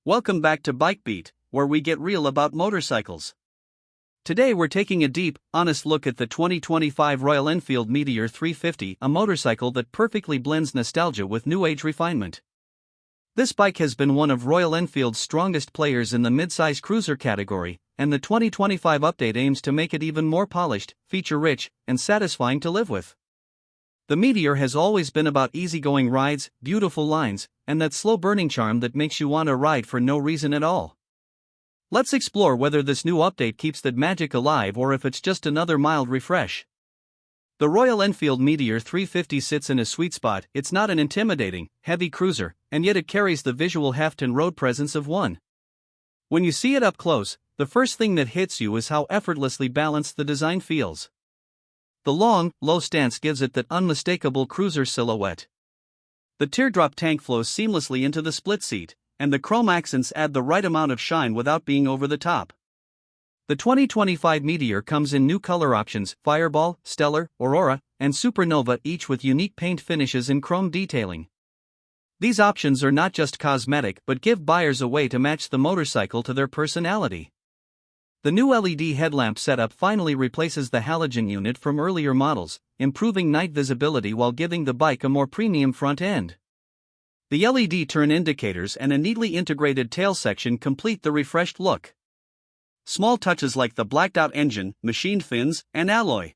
Welcome back to BikeBeat, where we get real about motorcycles. Today we're taking a deep, honest look at the 2025 Royal Enfield Meteor 350, a motorcycle that perfectly blends nostalgia with new-age refinement. This bike has been one of Royal Enfield's strongest players in the midsize cruiser category, and the 2025 update aims to make it even more polished, feature-rich, and satisfying to live with. The Meteor has always been about easygoing rides, beautiful lines, and that slow-burning charm that makes you want to ride for no reason at all. Let's explore whether this new update keeps that magic alive or if it's just another mild refresh. The Royal Enfield Meteor 350 sits in a sweet spot. It's not an intimidating, heavy cruiser, and yet it carries the visual heft and road presence of one. When you see it up close, the first thing that hits you is how effortlessly balanced the design feels. The long, low stance gives it that unmistakable cruiser silhouette. The teardrop tank flows seamlessly into the split seat, and the chrome accents add the right amount of shine without being over the top. The 2025 Meteor comes in new color options: Fireball, Stellar, Aurora, and Supernova, each with unique paint finishes and chrome detailing. These options are not just cosmetic but give buyers a way to match the motorcycle to their personality. The new LED headlamp setup finally replaces the halogen unit from earlier models, improving night visibility while giving the bike a more premium front end. The LED turn indicators and a neatly integrated tail section complete the refreshed look. Small touches like the blacked-out engine, machined fins, and alloy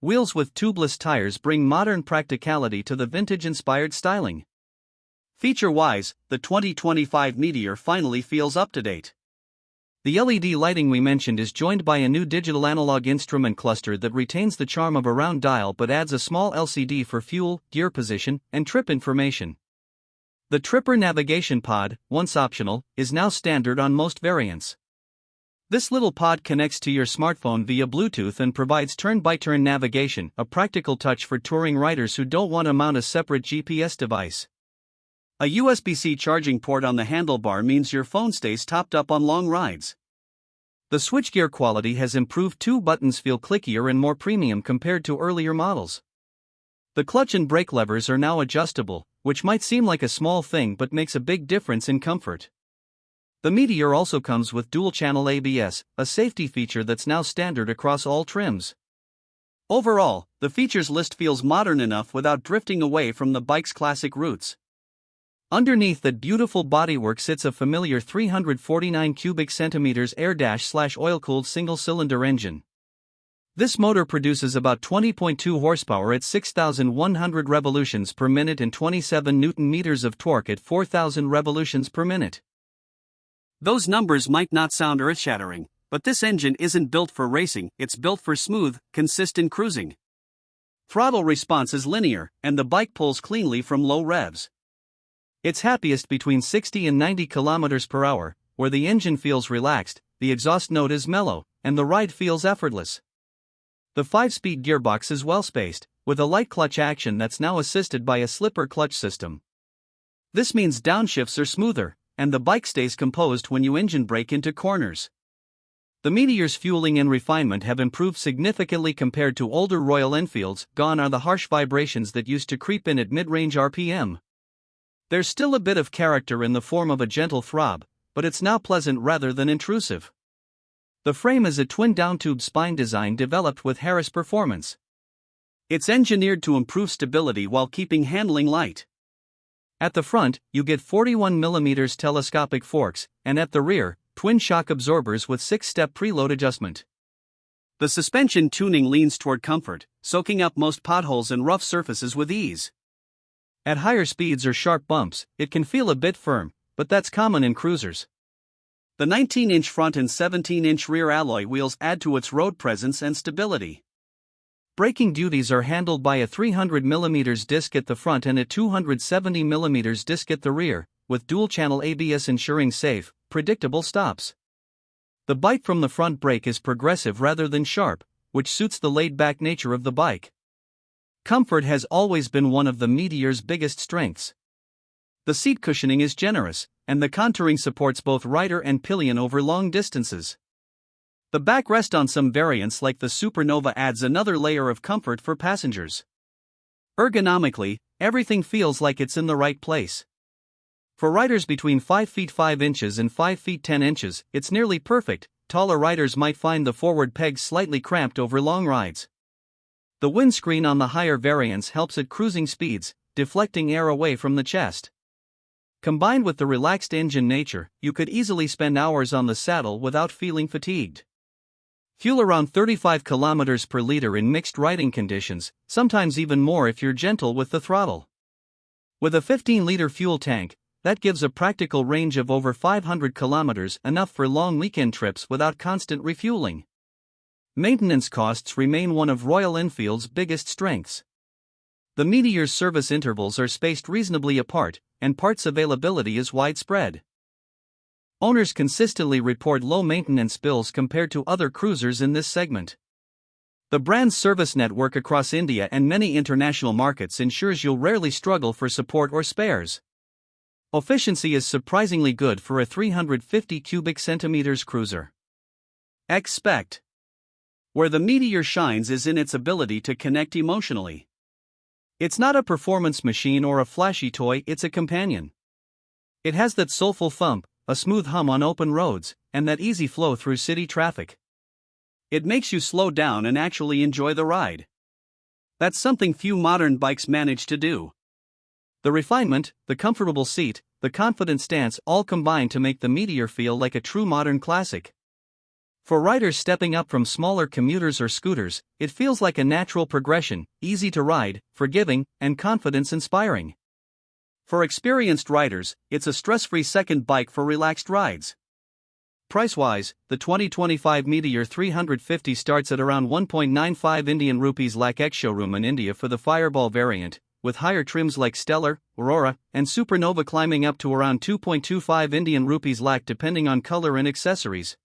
wheels with tubeless tires bring modern practicality to the vintage-inspired styling. Feature-wise, the 2025 Meteor finally feels up-to-date. The LED lighting we mentioned is joined by a new digital analog instrument cluster that retains the charm of a round dial but adds a small LCD for fuel, gear position, and trip information. The Tripper navigation pod, once optional, is now standard on most variants. This little pod connects to your smartphone via Bluetooth and provides turn-by-turn navigation, a practical touch for touring riders who don't want to mount a separate GPS device. A USB-C charging port on the handlebar means your phone stays topped up on long rides. The switchgear quality has improved. Two buttons feel clickier and more premium compared to earlier models. The clutch and brake levers are now adjustable, which might seem like a small thing but makes a big difference in comfort. The Meteor also comes with dual-channel ABS, a safety feature that's now standard across all trims. Overall, the features list feels modern enough without drifting away from the bike's classic roots. Underneath that beautiful bodywork sits a familiar 349 cubic centimeters air-oil-cooled single-cylinder engine. This motor produces about 20.2 horsepower at 6,100 revolutions per minute and 27 Newton-meters of torque at 4,000 revolutions per minute. Those numbers might not sound earth-shattering, but this engine isn't built for racing, it's built for smooth, consistent cruising. Throttle response is linear, and the bike pulls cleanly from low revs. It's happiest between 60 and 90 km per hour, where the engine feels relaxed, the exhaust note is mellow, and the ride feels effortless. The 5-speed gearbox is well-spaced, with a light clutch action that's now assisted by a slipper clutch system. This means downshifts are smoother, and the bike stays composed when you engine brake into corners. The Meteor's fueling and refinement have improved significantly compared to older Royal Enfields. Gone are the harsh vibrations that used to creep in at mid-range RPM. There's still a bit of character in the form of a gentle throb, but it's now pleasant rather than intrusive. The frame is a twin downtube spine design developed with Harris Performance. It's engineered to improve stability while keeping handling light. At the front, you get 41mm telescopic forks, and at the rear, twin shock absorbers with 6-step preload adjustment. The suspension tuning leans toward comfort, soaking up most potholes and rough surfaces with ease. At higher speeds or sharp bumps, it can feel a bit firm, but that's common in cruisers. The 19-inch front and 17-inch rear alloy wheels add to its road presence and stability. Braking duties are handled by a 300mm disc at the front and a 270mm disc at the rear, with dual-channel ABS ensuring safe, predictable stops. The bite from the front brake is progressive rather than sharp, which suits the laid-back nature of the bike. Comfort has always been one of the Meteor's biggest strengths. The seat cushioning is generous, and the contouring supports both rider and pillion over long distances. The backrest on some variants like the Supernova adds another layer of comfort for passengers. Ergonomically, everything feels like it's in the right place. For riders between 5 feet 5 inches and 5 feet 10 inches, it's nearly perfect. Taller riders might find the forward pegs slightly cramped over long rides. The windscreen on the higher variants helps at cruising speeds, deflecting air away from the chest. Combined with the relaxed engine nature, you could easily spend hours on the saddle without feeling fatigued. Fuel around 35 kilometers per liter in mixed riding conditions, sometimes even more if you're gentle with the throttle. With a 15-liter fuel tank, that gives a practical range of over 500 kilometers, enough for long weekend trips without constant refueling. Maintenance costs remain one of Royal Enfield's biggest strengths. The Meteor's service intervals are spaced reasonably apart, and parts availability is widespread. Owners consistently report low maintenance bills compared to other cruisers in this segment. The brand's service network across India and many international markets ensures you'll rarely struggle for support or spares. Efficiency is surprisingly good for a 350 cubic centimeters cruiser. Expect. Where the Meteor shines is in its ability to connect emotionally. It's not a performance machine or a flashy toy, it's a companion. It has that soulful thump, a smooth hum on open roads, and that easy flow through city traffic. It makes you slow down and actually enjoy the ride. That's something few modern bikes manage to do. The refinement, the comfortable seat, the confident stance all combine to make the Meteor feel like a true modern classic. For riders stepping up from smaller commuters or scooters, it feels like a natural progression, easy to ride, forgiving, and confidence-inspiring. For experienced riders, it's a stress-free second bike for relaxed rides. Price-wise, the 2025 Meteor 350 starts at around 1.95 Indian rupees lakh ex-showroom in India for the Fireball variant, with higher trims like Stellar, Aurora, and Supernova climbing up to around 2.25 Indian rupees lakh depending on color and accessories.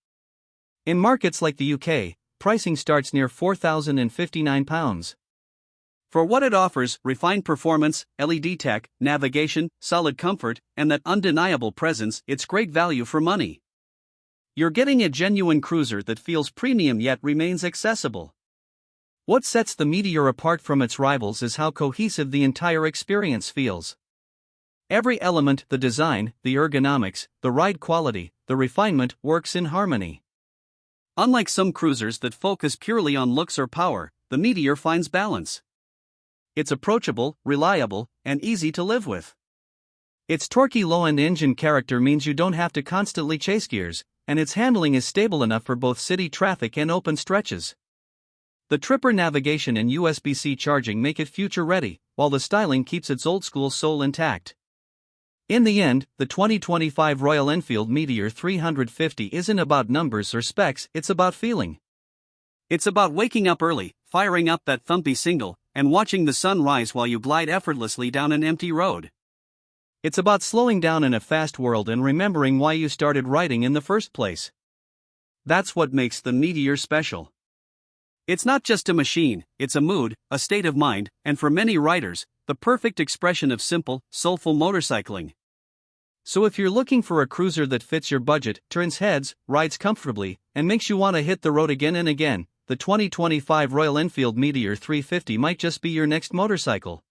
In markets like the UK, pricing starts near £4,059. For what it offers, refined performance, LED tech, navigation, solid comfort, and that undeniable presence, it's great value for money. You're getting a genuine cruiser that feels premium yet remains accessible. What sets the Meteor apart from its rivals is how cohesive the entire experience feels. Every element, the design, the ergonomics, the ride quality, the refinement, works in harmony. Unlike some cruisers that focus purely on looks or power, the Meteor finds balance. It's approachable, reliable, and easy to live with. Its torquey low-end engine character means you don't have to constantly chase gears, and its handling is stable enough for both city traffic and open stretches. The Tripper navigation and USB-C charging make it future-ready, while the styling keeps its old-school soul intact. In the end, the 2025 Royal Enfield Meteor 350 isn't about numbers or specs, it's about feeling. It's about waking up early, firing up that thumpy single, and watching the sun rise while you glide effortlessly down an empty road. It's about slowing down in a fast world and remembering why you started riding in the first place. That's what makes the Meteor special. It's not just a machine, it's a mood, a state of mind, and for many riders, the perfect expression of simple, soulful motorcycling. So if you're looking for a cruiser that fits your budget, turns heads, rides comfortably, and makes you want to hit the road again and again, the 2025 Royal Enfield Meteor 350 might just be your next motorcycle.